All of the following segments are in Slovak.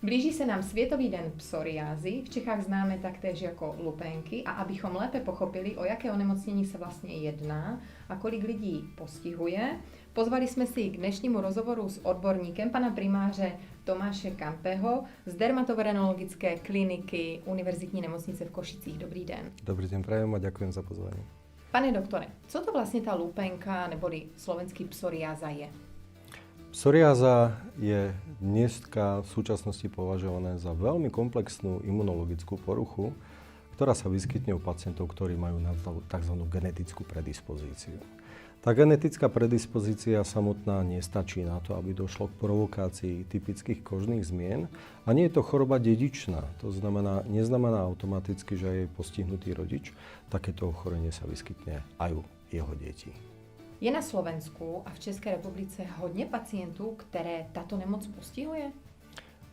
Blíži se nám Světový den psoriázy, v Čechách známe taktéž jako lupenky, a abychom lépe pochopili, o jaké onemocnění se vlastně jedná a kolik lidí postihuje, pozvali jsme si k dnešnímu rozhovoru s odborníkem pana primáře Tomáše Kampeho z dermatovenerologické kliniky Univerzitní nemocnice v Košicích. Dobrý den. Dobrý den, prajem a ďakujem za pozvání. Pane doktore, co to vlastně ta lupenka neboli slovenský psoriáza je? Psoriáza je dneska v súčasnosti považované za veľmi komplexnú imunologickú poruchu, ktorá sa vyskytne u pacientov, ktorí majú tzv. Genetickú predispozíciu. Tá genetická predispozícia samotná nestačí na to, aby došlo k provokácii typických kožných zmien a nie je to choroba dedičná. To znamená, neznamená automaticky, že je postihnutý rodič. Takéto ochorenie sa vyskytne aj u jeho detí. Je na Slovensku a v České republice hodně pacientů, které tato nemoc postihuje?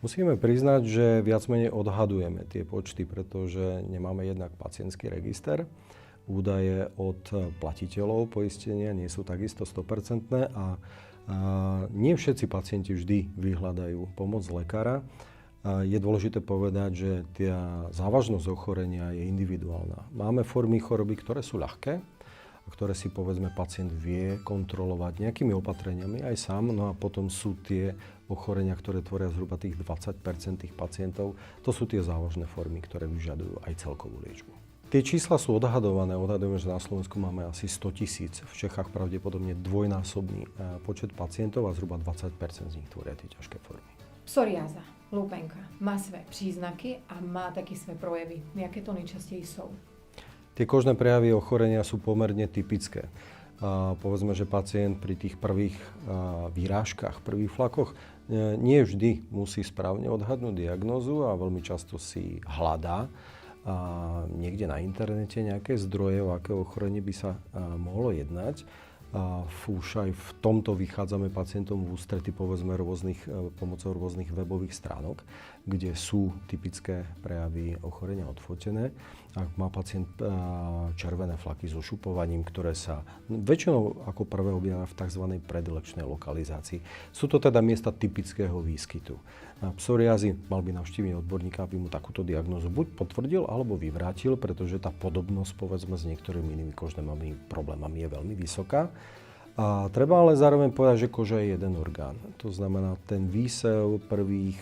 Musíme priznať, že viac menej odhadujeme tie počty, pretože nemáme jednak pacientský register. Údaje od platiteľov poistenia nie sú takisto 100% a nie všetci pacienti vždy vyhľadajú pomoc lekára. Je dôležité povedať, že tá závažnosť ochorenia je individuálna. Máme formy choroby, ktoré sú ľahké, ktoré si povedzme pacient vie kontrolovať nejakými opatreniami aj sám. No a potom sú tie ochorenia, ktoré tvoria zhruba tých 20% tých pacientov. To sú tie závažné formy, ktoré vyžadujú aj celkovú liečbu. Tie čísla sú odhadované. Odhadujeme, že na Slovensku máme asi 100 000. V Čechách pravdepodobne dvojnásobný počet pacientov a zhruba 20% z nich tvoria tie ťažké formy. Psoriáza, lupenka, má své příznaky a má taky své projevy. Jaké to nejčastěji jsou? Tie kožné prejavy ochorenia sú pomerne typické. Povedzme, že pacient pri tých prvých výrážkach, prvých flakoch nie vždy musí správne odhadnúť diagnózu a veľmi často si hľadá niekde na internete nejaké zdroje, o aké ochorenie by sa mohlo jednať. Už aj v tomto vychádzame pacientom v ústrety povedzme pomocou rôznych webových stránok, kde sú typické prejavy ochorenia odfotené. Ak má pacient červené flaky so šupovaním, ktoré sa väčšinou ako prvé objavia v tzv. Predilekčnej lokalizácii. Sú to teda miesta typického výskytu. Psoriázy mal by navštíviť odborníka, aby mu takúto diagnózu buď potvrdil alebo vyvrátil, pretože tá podobnosť povedzme s niektorými inými kožnými problémami je veľmi vysoká. A treba ale zároveň povedať, že koža je jeden orgán. To znamená, ten výsev prvých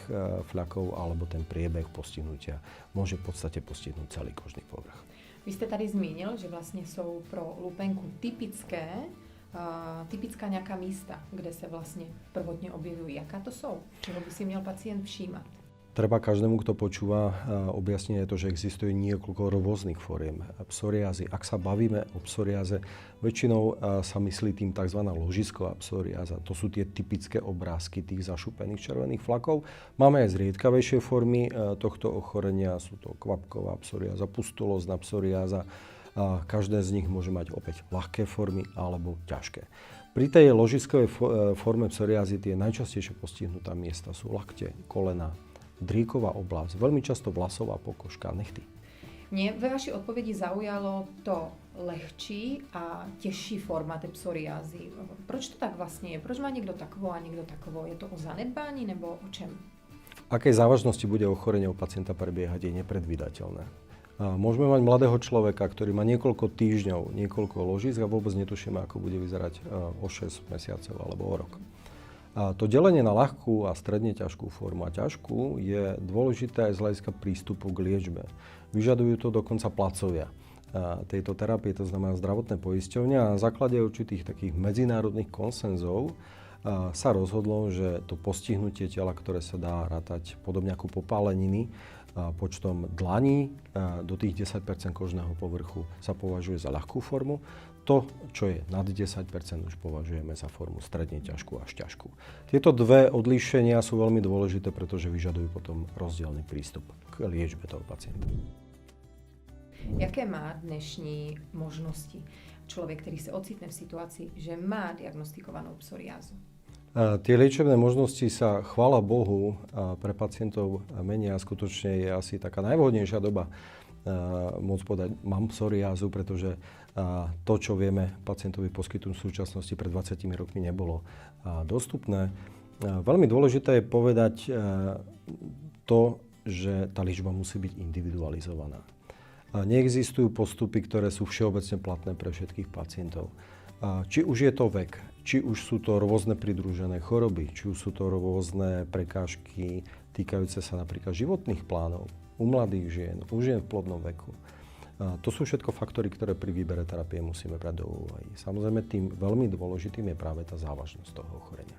fľakov alebo ten priebeh postihnutia môže v podstate postihnúť celý kožný povrch. Vy jste tady zmínil, že vlastně jsou pro lupenku typická nějaká místa, kde se vlastně prvotně objevují. Jaká to jsou? Čeho by si měl pacient všímat? Treba každému, kto počúva, objasniť to, že existuje niekoľko rôznych foriem psoriázy. Ak sa bavíme o psoriáze, väčšinou sa myslí tým tzv. Ložisková psoriáza. To sú tie typické obrázky tých zašupených červených flakov. Máme aj zriedkavejšie formy tohto ochorenia. Sú to kvapková psoriáza, pustulózna psoriáza. Každé z nich môže mať opäť ľahké formy alebo ťažké. Pri tej ložiskovej forme psoriázy tie najčastejšie postihnutá miesta sú lakte, kolena, dríková oblasť, veľmi často vlasová pokožka, nechty. Mě ve vaší odpovědi zaujalo to lehčí a těžší forma té psoriázy. Proč to tak vlastně je? Proč má někdo takovou a někdo takovou? Je to o zanedbání nebo o čem? V akej závažnosti bude ochorenie u pacienta prebiehať, je nepredvídateľné. Môžeme mať mladého človeka, ktorý má niekoľko týždňov, niekoľko ložísk a vôbec netušíme, ako bude vyzerať o 6 mesiacov alebo o rok. A to delenie na ľahkú a stredne ťažkú formu a ťažkú je dôležité aj z hľadiska prístupu k liečbe. Vyžadujú to dokonca placovia tejto terapie, to znamená zdravotné poisťovne, a na základe určitých takých medzinárodných konsenzov sa rozhodlo, že to postihnutie tela, ktoré sa dá rátať podobne ako popáleniny, počtom dlaní do tých 10% kožného povrchu sa považuje za ľahkú formu. To, čo je nad 10%, už považujeme za formu stredne ťažkú až ťažkú. Tieto dve odlíšenia sú veľmi dôležité, pretože vyžadujú potom rozdielny prístup k liečbe toho pacienta. Jaké má dnešní možnosti člověk, který se ocitne v situaci, že má diagnostikovanou psoriázu? Tie liečebné možnosti sa, chvála Bohu, pre pacientov menia. Skutočne je asi taká najvhodnejšia doba môcť povedať, mám psoriázu, pretože to, čo vieme pacientovi poskytnúť v súčasnosti pred 20 rokmi nebolo dostupné. Veľmi dôležité je povedať to, že tá liečba musí byť individualizovaná. Neexistujú postupy, ktoré sú všeobecne platné pre všetkých pacientov. Či už je to vek, či už sú to rôzne pridružené choroby, či už sú to rôzne prekážky týkajúce sa napríklad životných plánov u mladých žien, u žien v plodnom veku. To sú všetko faktory, ktoré pri výbere terapie musíme brať do úvahy. Samozrejme, tým veľmi dôležitým je práve tá závažnosť toho ochorenia.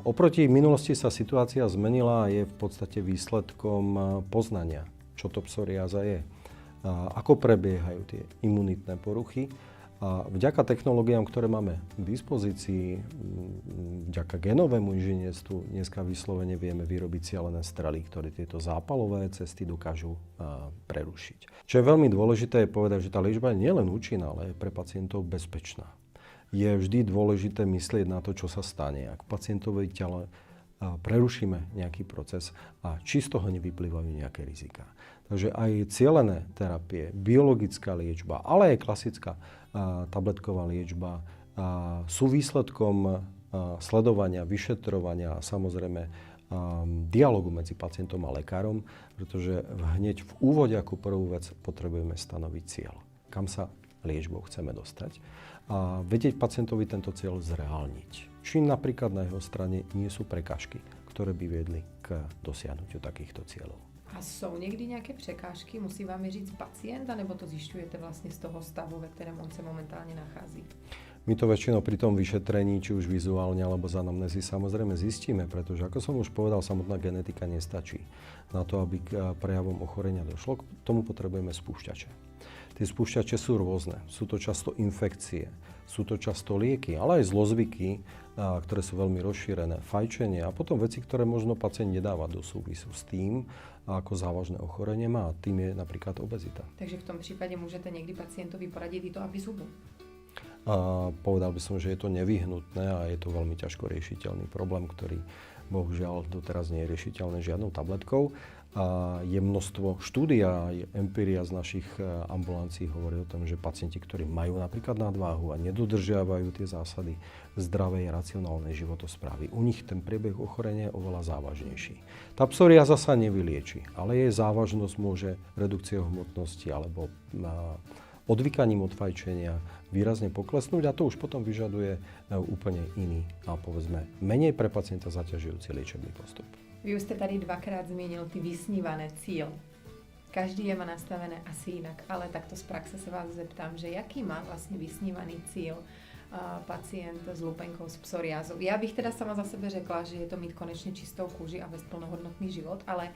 Oproti minulosti sa situácia zmenila a je v podstate výsledkom poznania, čo to psoriáza je. Ako prebiehajú tie imunitné poruchy. A vďaka technológiám, ktoré máme k dispozícii, vďaka genovému inžinierstvu, dneska vyslovene vieme vyrobiť cielené strely, ktoré tieto zápalové cesty dokážu prerušiť. Čo je veľmi dôležité je povedať, že tá liečba je nielen účinná, ale je pre pacientov bezpečná. Je vždy dôležité myslieť na to, čo sa stane. Ak pacientovej tele prerušíme nejaký proces a či z toho nevyplývajú nejaké riziká. Takže aj cielené terapie, biologická liečba, ale aj klasická tabletková liečba sú výsledkom sledovania, vyšetrovania a samozrejme dialógu medzi pacientom a lekárom, pretože hneď v úvode ako prvú vec potrebujeme stanoviť cieľ, kam sa liečbou chceme dostať a vedieť pacientovi tento cieľ zreálniť. Či napríklad na jeho strane nie sú prekážky, ktoré by viedli k dosiahnutiu takýchto cieľov. A sú niekdy nejaké překážky? Musí vám je říct pacient, anebo to zjišťujete vlastne z toho stavu, ve kterém on sa momentálne nachází? My to väčšinou pri tom vyšetrení, či už vizuálne alebo z anamnézy, samozrejme zistíme, pretože ako som už povedal, samotná genetika nestačí. Na to, aby k prejavom ochorenia došlo, k tomu potrebujeme spúšťače. Tie spúšťače sú rôzne. Sú to často infekcie, sú to často lieky, ale aj zlozvyky, ktoré sú veľmi rozšírené, fajčenie a potom veci, ktoré možno pacient nedáva do súvisu s tým, ako závažné ochorenie má. Tým je napríklad obezita. Takže v tom prípade môžete niekdy pacientovi poradiť i to, aby zhubol? Povedal by som, že je to nevyhnutné a je to veľmi ťažko riešiteľný problém, ktorý bohužiaľ doteraz nie je riešiteľný žiadnou tabletkou. Je množstvo štúdií a empíria z našich ambulancií hovorí o tom, že pacienti, ktorí majú napríklad nadváhu a nedodržiavajú tie zásady zdravej, racionálnej životosprávy, u nich ten priebeh ochorenia je oveľa závažnejší. Tá psoriáza sa nevylieči, ale jej závažnosť môže redukciou hmotnosti alebo odvykaním od fajčenia výrazne poklesnúť a to už potom vyžaduje úplne iný a povedzme menej pre pacienta zaťažujúci liečebný postup. Vy už ste tady dvakrát zmínil ty vysnívané cíl. Každý je má nastavené asi jinak, ale takto z praxe se vás zeptám, že jaký má vlastně vysnívaný cíl pacient s lupenkou, s psoriázou. Já bych teda sama za sebe řekla, že je to mít konečně čistou kůži a vést plnohodnotný život, ale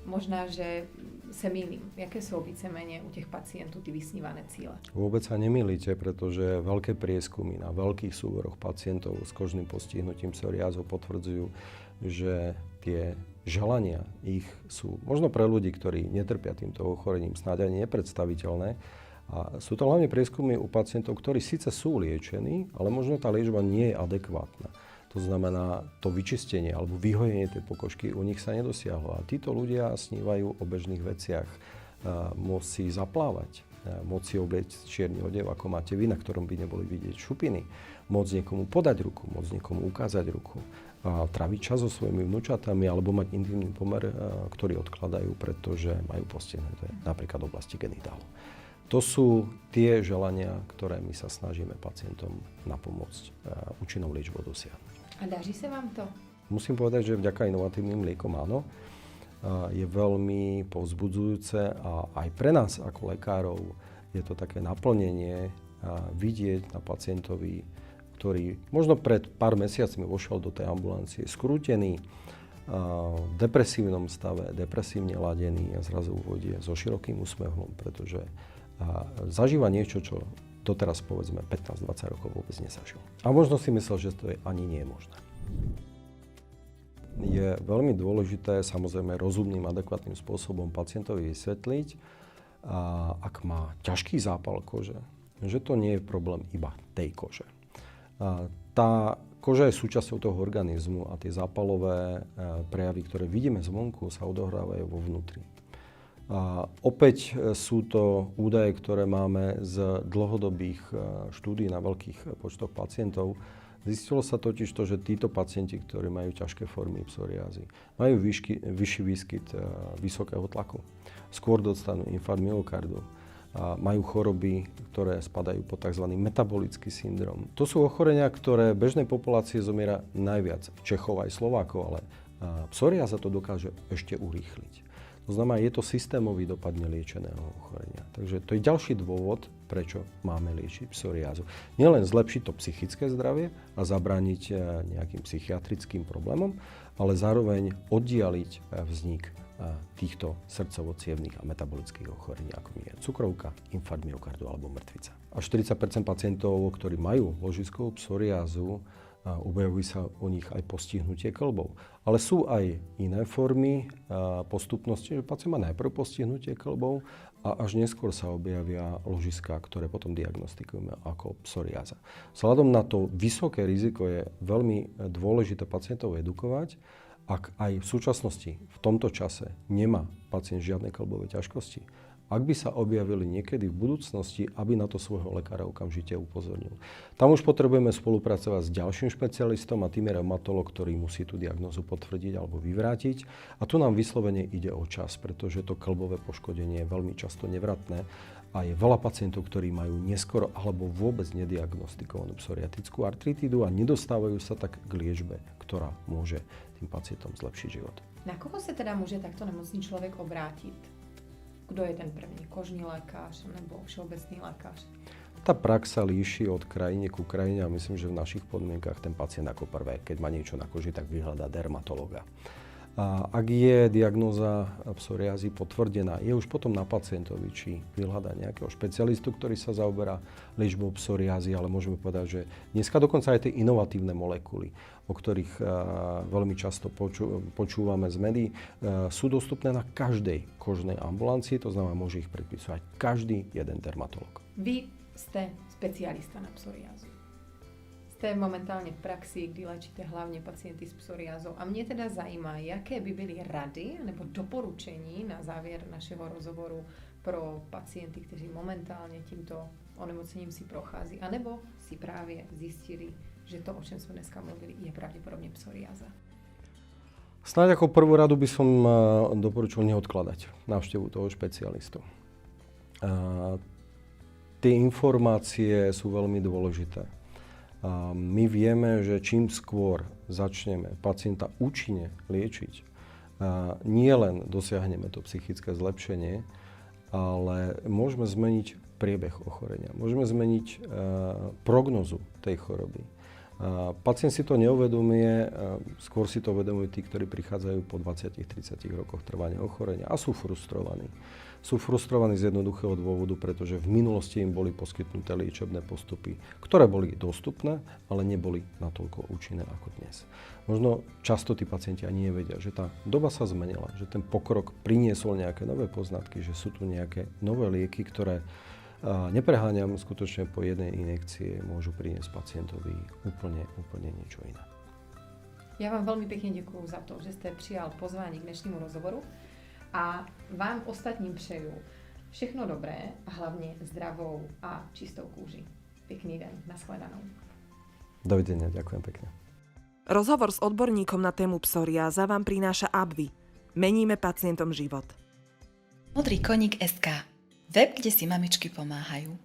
možná, že se mýlim. Jaké sú vícemenej u tých pacientov tí vysnívané cíle? Vôbec sa nemýlite, pretože veľké prieskumy na veľkých súboroch pacientov s kožným postihnutím psoriázou potvrdzujú, že tie želania ich sú možno pre ľudí, ktorí netrpia týmto ochorením, snáď ani nepredstaviteľné. A sú to hlavne prieskumy u pacientov, ktorí síce sú liečení, ale možno tá liečba nie je adekvátna. To znamená, to vyčistenie alebo vyhojenie tej pokožky u nich sa nedosiahlo. A títo ľudia snívajú o bežných veciach. Môcť si zaplávať, môcť si oblieť čierny odev, ako máte vy, na ktorom by neboli vidieť šupiny. Môcť niekomu podať ruku, môcť niekomu ukázať ruku. Tráviť čas so svojimi vnúčatami alebo mať intimný pomer, ktorý odkladajú, pretože majú postihnuté napríklad oblasti genitálu. To sú tie želania, ktoré my sa snažíme pacientom napomôcť účinnou liečbou dosiahnuť. A daří sa vám to? Musím povedať, že vďaka inovatívnym liekom áno. Je veľmi povzbudzujúce a aj pre nás ako lekárov je to také naplnenie vidieť na pacientovi, ktorý možno pred pár mesiacmi vošiel do tej ambulancie skrútený, v depresívnom stave, depresívne ladený a zrazu uvode so širokým úsmevom, pretože zažíva niečo, čo doteraz povedzme 15-20 rokov vôbec nezažil. A možno si myslel, že to ani nie je možné. Je veľmi dôležité samozrejme rozumným, adekvátnym spôsobom pacientovi vysvetliť, ak má ťažký zápal kože, že to nie je problém iba tej kože. Tá koža je súčasťou toho organizmu a tie zápalové prejavy, ktoré vidíme zvonku, sa odohrávajú vo vnútri. Opäť sú to údaje, ktoré máme z dlhodobých štúdií na veľkých počtoch pacientov, Zistilo sa totiž to, že títo pacienti, ktorí majú ťažké formy psoriázy, majú vyšší výskyt vysokého tlaku. Skôr dostanú infarkt myokardu. Majú choroby, ktoré spadajú pod tzv. Metabolický syndrom. To sú ochorenia, ktoré v bežnej populácii zomiera najviac Čechov aj Slovákov, ale psoriáza to dokáže ešte urýchliť. To znamená, je to systémový dopad neliečeného ochorenia. Takže to je ďalší dôvod, prečo máme liečiť psoriázu. Nielen zlepšiť to psychické zdravie a zabrániť nejakým psychiatrickým problémom, ale zároveň oddialiť vznik týchto srdcovo-cievnych a metabolických ochorení, ako je cukrovka, infarkt myokardu alebo mŕtvica. A 40% pacientov, ktorí majú ložiskovú psoriázu, objavujú sa u nich aj postihnutie kĺbov. Ale sú aj iné formy postupnosti, že pacient má najprv postihnutie kĺbov a až neskôr sa objavia ložiská, ktoré potom diagnostikujeme ako psoriáza. Vzhľadom na to vysoké riziko je veľmi dôležité pacientov edukovať. Ak aj v súčasnosti, v tomto čase, nemá pacient žiadne kĺbové ťažkosti, ak by sa objavili niekedy v budúcnosti, aby na to svojho lekára okamžite upozornil. Tam už potrebujeme spolupracovať s ďalším špecialistom a tým je reumatolog, ktorý musí tú diagnózu potvrdiť alebo vyvrátiť. A tu nám vyslovene ide o čas, pretože to kĺbové poškodenie je veľmi často nevratné a je veľa pacientov, ktorí majú neskoro alebo vôbec nediagnostikovanú psoriatickú artritídu a nedostávajú sa tak k liečbe, ktorá môže tým pacientom zlepšiť život. Na koho sa teda môže takto nemocný človek obrátiť? Kto je ten prvý? Kožný lekář nebo všeobecný lekář? Tá prax sa líši od krajiny ku krajine a myslím, že v našich podmienkach ten pacient ako prvé, keď má niečo na koži, tak vyhľadá dermatológa. A ak je diagnóza psoriázy potvrdená, je už potom na pacientovi, či vyhľadá nejakého špecialistu, ktorý sa zaoberá liečbou psoriázy, ale môžeme povedať, že dneska dokonca aj tie inovatívne molekuly, o ktorých veľmi často počúvame z médií, sú dostupné na každej kožnej ambulancii, to znamená, môže ich predpisovať každý jeden dermatolog. Vy ste specialista na psoriázu. Ste momentálne v praxi, kdy léčite hlavne pacienty s psoriázou. A mne teda zajíma, aké by byly rady nebo doporučení na závěr našeho rozhovoru pro pacienty, kteří momentálne týmto onemocněním si prochází, anebo si právě zjistili, že to, o čem jsme dneska mluvili, je pravděpodobně psoriáza. Snáď ako prvú radu by som doporučil neodkladať návštevu toho špecialistu. Tie informácie sú veľmi dôležité. My vieme, že čím skôr začneme pacienta účinne liečiť, nie len dosiahneme to psychické zlepšenie, ale môžeme zmeniť priebeh ochorenia. Môžeme zmeniť prognozu tej choroby. Pacient si to neuvedomuje, skôr si to uvedomujú tí, ktorí prichádzajú po 20-30 rokoch trvania ochorenia a sú frustrovaní. Sú frustrovaní z jednoduchého dôvodu, pretože v minulosti im boli poskytnuté liečebné postupy, ktoré boli dostupné, ale neboli natoľko účinné ako dnes. Možno často tí pacienti ani nevedia, že tá doba sa zmenila, že ten pokrok priniesol nejaké nové poznatky, že sú tu nejaké nové lieky, ktoré nepreháňam, skutočne po jednej injekcie môžu priniesť pacientovi úplne niečo iné. Ja vám veľmi pekne ďakujem za to, že ste přijal pozvání k dnešnímu rozhovoru a vám ostatním přeju všechno dobré a hlavně zdravou a čistou kůži. Pekný den, nashledanou. Dovidenia, ďakujem pekne. Rozhovor s odborníkom na tému psoriáza vám prináša AbbVie. Meníme pacientom život. Modrý koník SK. Web, kde si mamičky pomáhajú.